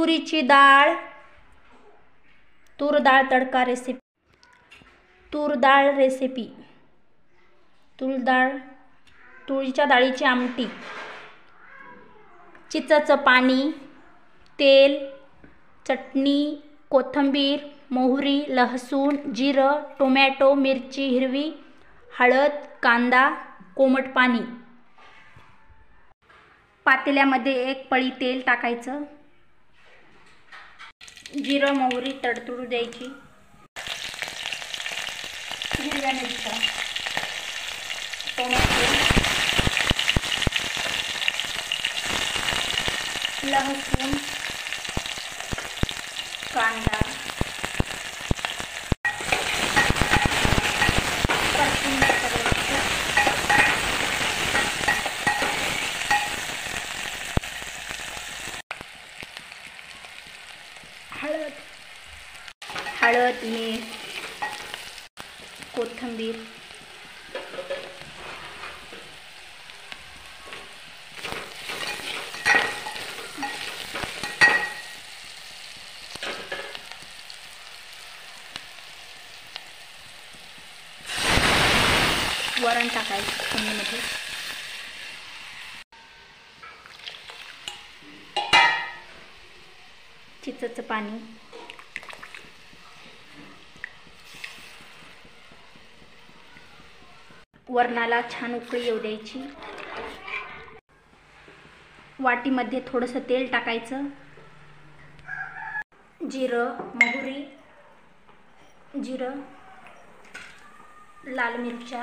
तुरीची डाळ, तूर डाळ तडका रेसिपी, तूर डाळ रेसिपी, तुरीच्या डाळीची आमटी, चिंचेचं पाणी, तेल, चटणी, कोथिंबीर, मोहरी, लसूण, जिरं, टोमॅटो, मिरची हिरवी, हळद, कांदा, कोमट पाणी। पातेल्यामध्ये 1 पळी तेल टाकायचं, जिरं मोहरी तडतडू द्यायची, हिरव्या मिरच्या, टोमॅटो, लसूण, कांदा, हळद, मीठ, कोथिंबीर, वरण टाकायचं फोडणीमध्ये, चिंचेचं पाणी, वरणाला छान उकळी येऊ द्यायची। वाटीमध्ये थोडंसं तेल टाकायचं, मोहरी, जिरं, लाल मिरच्या,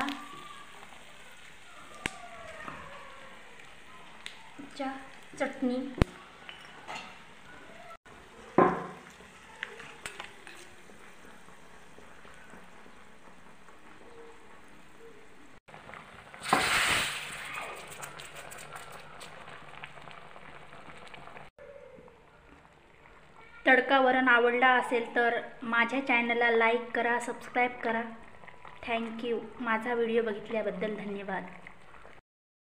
चटणी, तडका वरण आवडला असेल तर माझ्या चॅनलला लाईक करा, सबस्क्राईब करा। थँक्यू। माझा व्हिडिओ बघितल्याबद्दल धन्यवाद।